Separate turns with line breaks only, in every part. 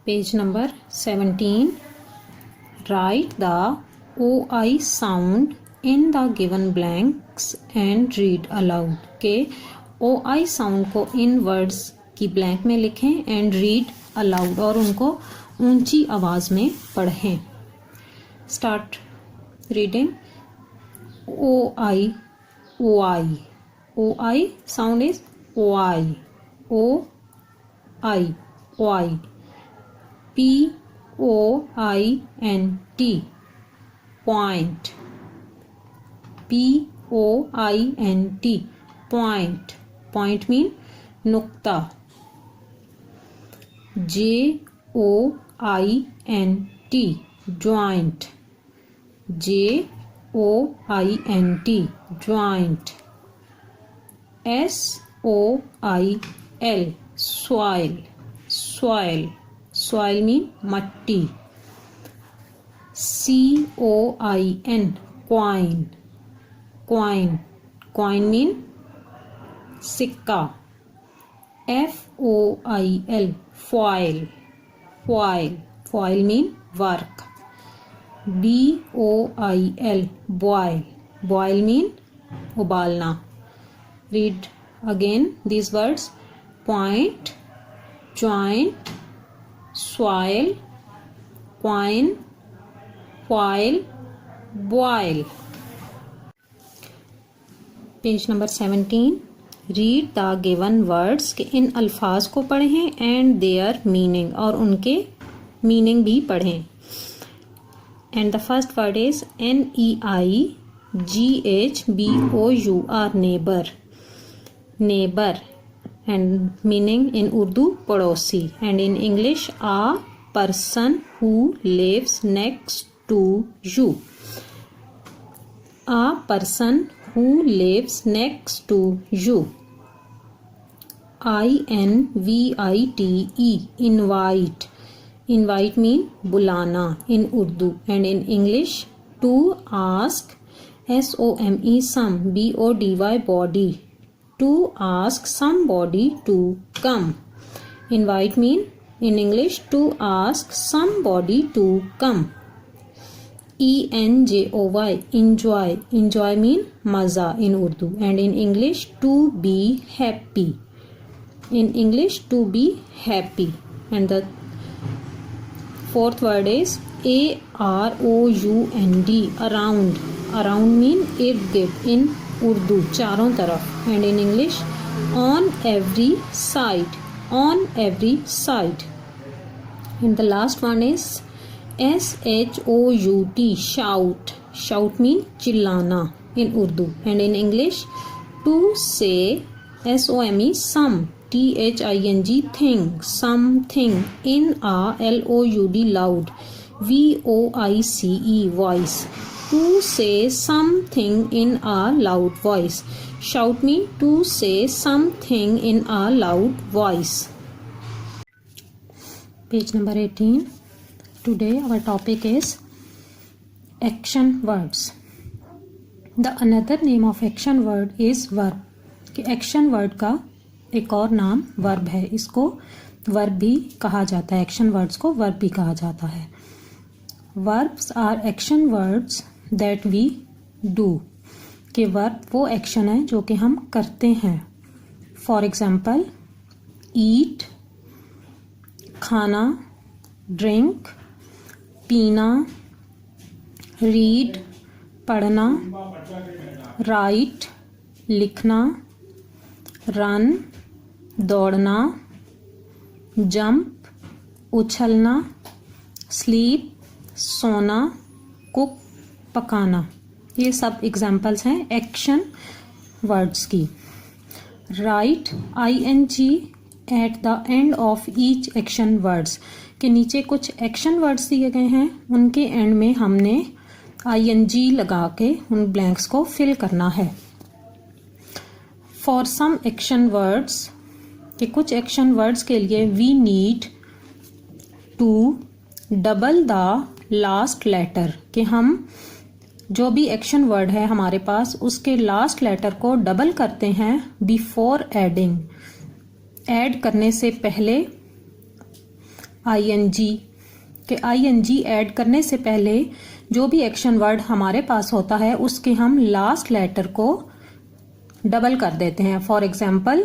Page number 17. Write the OI sound in the given blanks and read aloud. के OI sound को इन words की blank में लिखें and read aloud और उनको ऊंची आवाज में पढ़ें. Start reading. OI, OI. OI sound is OI. OI, OI. P-O-I-N-T, point. P-O-I-N-T, point. Point mean nukta. J-O-I-N-T, joint. J-O-I-N-T, joint. S-O-I-L, soil. Soil. Soil mean matti. C-O-I-N, coin. Coin. Coin mean sikka. F-O-I-L, foil. Foil. Foil mean work. B-O-I-L, boil. Boil mean ubalna. Read again these words. Point, joint, soil, coin, foil, boil. Page number 17. Read the given words के इन अल्फाज को पढ़ें and their meaning और उनके meaning भी पढ़ें. And the first word is N-E-I-G-H-B-O-U-R, neighbor. Neighbor. And meaning in Urdu पड़ोसी. And in English, a person who lives next to you. A person who lives next to you. I-N-V-I-T-E, invite. Invite mean बुलाना in Urdu. And in English, to ask. S-O-M-E, some. B-O-D-Y, body. To ask somebody to come. Invite mean in English to ask somebody to come. E-N-J-O-Y, enjoy. Enjoy mean maza in Urdu. And in English, to be happy. In English, to be happy. And the fourth word is A-R-O-U-N-D, around. Around mean ird-gird in Urdu, चारों तरफ. And in English, on every side. On every side. And the last one is S-H-O-U-T, shout. Shout mean चिल्लाना in Urdu. And in English, to say. S-O-M-E, some. T-H-I-N-G, thing. Something. In a L-O-U-D, loud. V-O-I-C-E, voice. To say something in a loud voice. Shout mean to say something in a loud voice. Page number 18. Today our topic is action words. The another name of action word is verb. कि action word का एक और नाम verb है. इसको verb भी कहा जाता है. action words को verb भी कहा जाता है. Verbs are action words that we do. कि वर्ब वो एक्शन है जो कि हम करते हैं. फॉर एग्जाम्पल, ईट, खाना, ड्रिंक, पीना, रीड, पढ़ना, राइट, लिखना, रन, दौड़ना, जंप, उछलना, स्लीप, सोना, कुक, पकाना. ये सब एग्जाम्पल्स हैं एक्शन वर्ड्स की. Right ING at the end of each action words. के नीचे कुछ एक्शन वर्ड्स दिए गए हैं, उनके एंड में हमने ING लगा के उन ब्लैंक्स को फिल करना है. फॉर सम एक्शन वर्ड्स, के कुछ एक्शन वर्ड्स के लिए we need to double the last letter. कि हम जो भी एक्शन वर्ड है हमारे पास उसके लास्ट लेटर को डबल करते हैं बिफोर एडिंग. ऐड करने से पहले ing के ing ऐड करने से पहले जो भी एक्शन वर्ड हमारे पास होता है उसके हम लास्ट लेटर को डबल कर देते हैं। फॉर एग्जाम्पल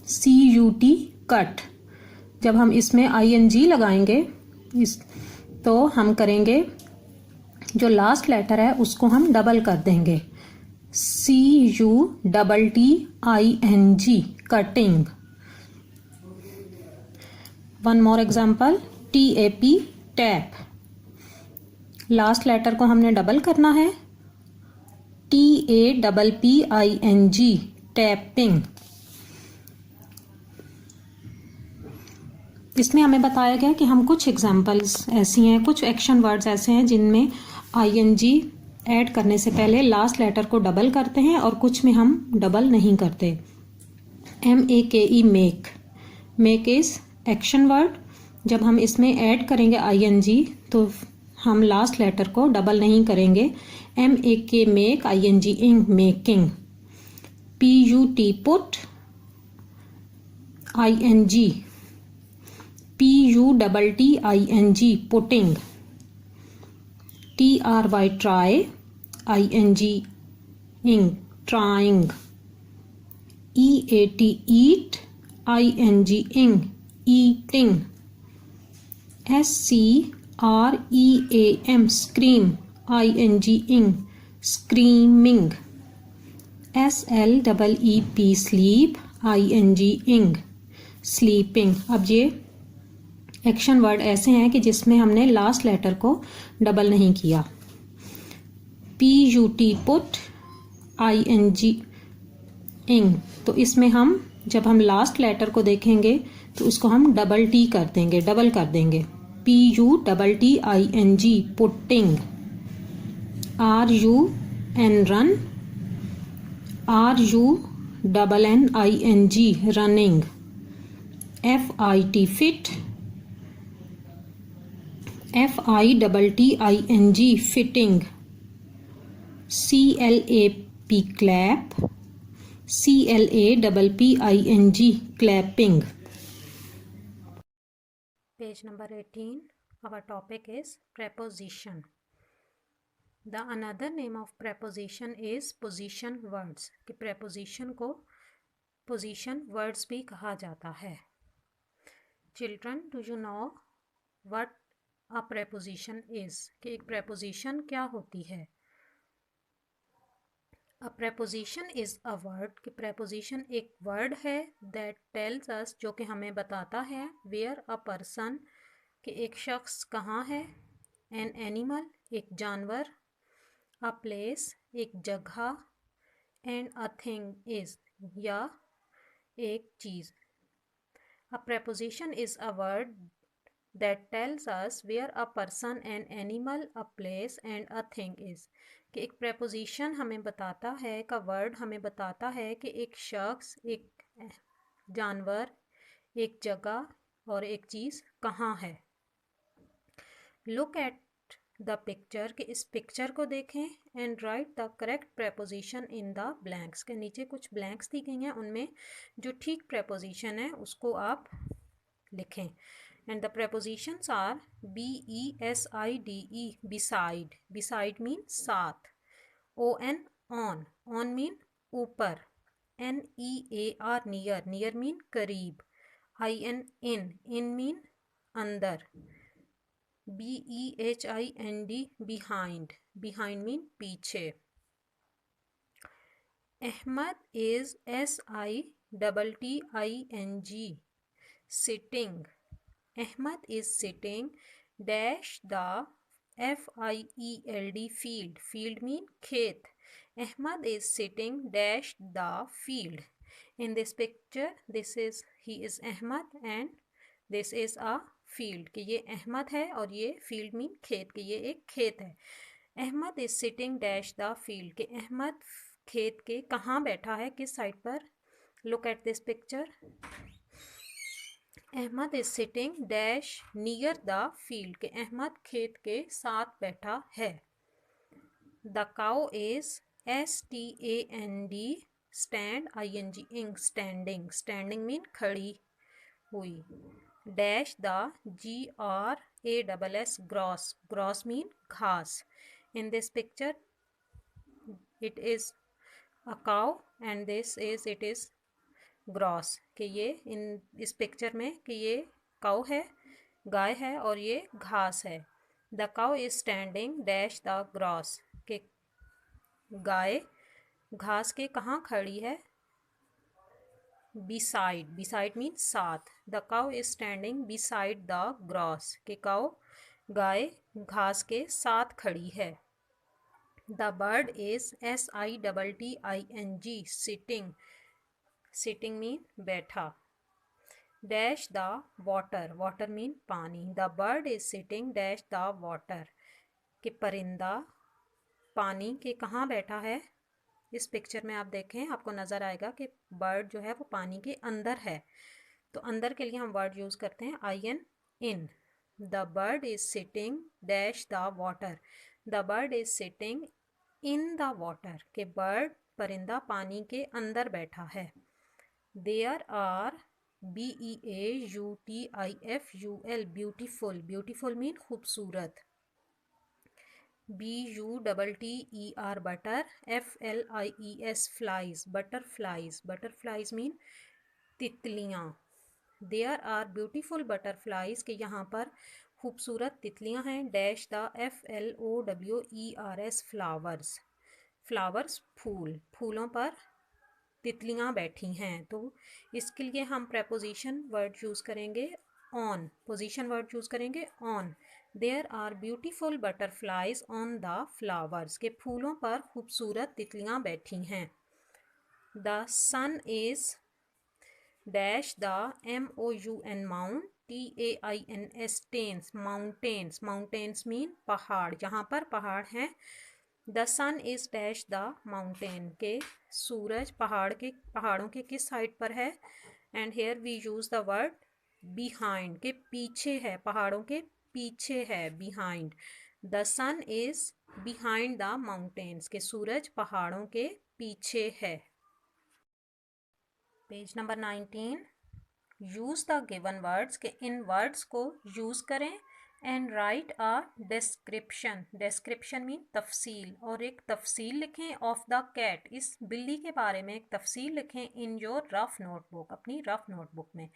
CUT कट, जब हम इसमें ing लगाएंगे तो हम करेंगे जो लास्ट लेटर है उसको हम डबल कर देंगे, CUTTING cutting. One more example TAP tap, last letter को हमने डबल करना है, TAPPING टैपिंग। इसमें हमें बताया गया कि हम कुछ एग्जाम्पल्स ऐसी हैं, कुछ एक्शन वर्ड्स ऐसे हैं जिनमें ing ऐड करने से पहले लास्ट लेटर को डबल करते हैं और कुछ में हम डबल नहीं करते। MEKE make, make is action word, जब हम इसमें ऐड करेंगे ing तो हम लास्ट लेटर को डबल नहीं करेंगे। MAK मेक, ING इंग making. PUT put, ING PUTTING putting. TRY try, ING इंग ट्राइंग। EAT ईट, ING इंग ईटिंग। SCREAM स्क्रीम, ING इंग स्क्रीमिंग। SLEEP स्लीप, ING इंग स्लीपिंग। अब ये एक्शन वर्ड ऐसे हैं कि जिसमें हमने लास्ट लेटर को डबल नहीं किया। PUT पुट, ING इंग, तो इसमें हम जब हम लास्ट लेटर को देखेंगे तो उसको हम डबल टी कर देंगे, डबल कर देंगे। PUTTING putting. RUN run, RUNNING running. FIT fit, FITTING fitting. CLAP clap, CLAPPING clapping. Page number 18. Our topic is preposition. The another name of preposition is position words. कि preposition को position words भी कहा जाता है। Children, do you know what a preposition is? कि एक preposition क्या होती है? A preposition is a word, कि preposition एक word है that tells us, जो कि हमें बताता है where a person, कि एक शख्स कहाँ है, an animal एक जानवर, a place एक जगह, and a thing is या एक चीज़। A preposition is a word that tells us where a person, an animal, a place and a thing is. कि एक preposition हमें बताता है, का word हमें बताता है कि एक शख्स, एक जानवर, एक जगह और एक चीज़ कहाँ है। Look at the picture, कि इस पिक्चर को देखें and write the correct preposition in the blanks, के नीचे कुछ blanks दी गई हैं, उनमें जो ठीक preposition है उसको आप लिखें। And the prepositions are BESIDE beside, beside mean साथ, ON on, on mean ऊपर, NEAR near, near mean करीब, IN in mean अंदर, BEHIND behind, behind mean पीछे। Ahmad is SITTING sitting. Ahmad is sitting dash the FIELD field, field mean खेत। Ahmad is sitting dash the field. In this picture, this is, he is Ahmad and this is a field, कि ये अहमद है और ये field mean खेत, कि ये एक खेत है। Ahmad is sitting dash the field, कि अहमद खेत के कहाँ बैठा है, किस साइड पर। Look at this picture. Ahmed is sitting dash near the field, के अहमद खेत के साथ बैठा है। The cow is STAND stand, ING ing standing, standing mean खड़ी हुई। dash the grass, grass. Grass mean घास. In this picture it is a cow and this is it is grass. कि ये इस पिक्चर में कि ये काउ है, गाय है और ये घास है. The cow is standing dash the grass. कि गाय घास के कहाँ खड़ी है? beside. beside means साथ. The cow is standing beside the grass. कि काउ गाय घास के साथ खड़ी है. The bird is SITTING sitting. sitting mean बैठा. Dash the water. Water mean पानी. The bird is sitting dash the water. कि परिंदा पानी के कहाँ बैठा है? इस पिक्चर में आप देखें, आपको नज़र आएगा कि बर्ड जो है वो पानी के अंदर है. तो अंदर के लिए हम वर्ड यूज़ करते हैं IN, in. The bird is sitting dash the water. The bird is sitting in the water. कि बर्ड परिंदा पानी के अंदर बैठा है. There are BEAUTIFUL beautiful. Beautiful mean खूबसूरत. BUTTER butter. FLIES flies. Butterflies. Butterflies mean तितलियाँ. There are beautiful butterflies. के यहाँ पर खूबसूरत तितलियाँ हैं. Dash the FLOWERS flowers. Flowers फूल. फूलों पर तितलियाँ बैठी हैं. तो इसके लिए हम प्रेपोजिशन वर्ड यूज़ करेंगे ऑन. पोजीशन वर्ड यूज़ करेंगे on. There are beautiful butterflies on the flowers. के फूलों पर खूबसूरत तितलियाँ बैठी हैं. The sun is dash the MOUN mount. TAINS tains. Mountains. Mountains mean पहाड़. जहाँ पर पहाड़ हैं. The sun is dash the mountain. के सूरज पहाड़ों के किस साइड पर है? And here we use the word behind. के पीछे है. पहाड़ों के पीछे है. Behind. The sun is behind the mountains. के सूरज पहाड़ों के पीछे है. Page number 19. Use the given words. के इन वर्ड्स को यूज़ करें and write a description. Description mean तफसील. और एक तफसील लिखें ऑफ द कैट. इस बिल्ली के बारे में एक तफसील लिखें इन योर रफ नोटबुक. अपनी रफ नोटबुक में.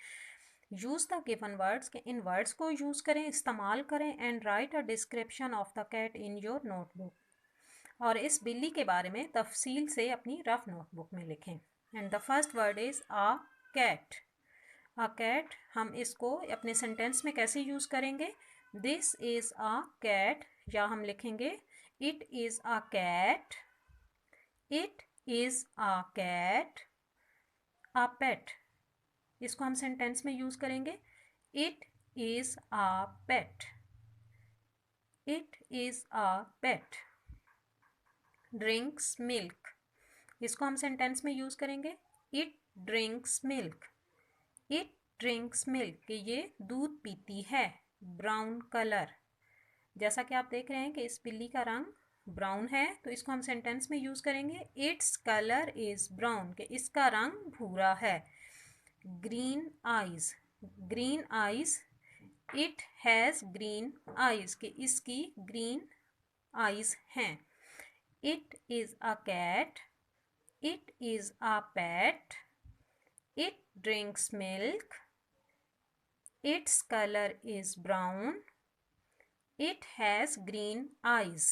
Use the given words. के इन वर्ड्स को यूज़ करें, इस्तेमाल करें. And write a description of the cat in your notebook. और इस बिल्ली के बारे में तफसील से अपनी रफ नोटबुक में लिखें. And the first word is a cat. A cat. हम इसको अपने सेंटेंस में कैसे यूज़ करेंगे? This is a cat. या हम लिखेंगे it is a cat. It is a cat. A pet. इसको हम सेंटेंस में यूज़ करेंगे it is a pet. It is a pet. Drinks milk. इसको हम सेंटेंस में यूज़ करेंगे it drinks milk. It drinks milk. कि ये दूध पीती है. Brown colour. जैसा कि आप देख रहे हैं कि इस बिल्ली का रंग ब्राउन है. तो इसको हम सेंटेंस में यूज़ करेंगे इट्स कलर इज़ ब्राउन. कि इसका रंग भूरा है. Green eyes. Green eyes. It has green eyes. कि इसकी ग्रीन आइज हैं. It is a cat. It is a pet. It drinks milk. Its color is brown. It has green eyes.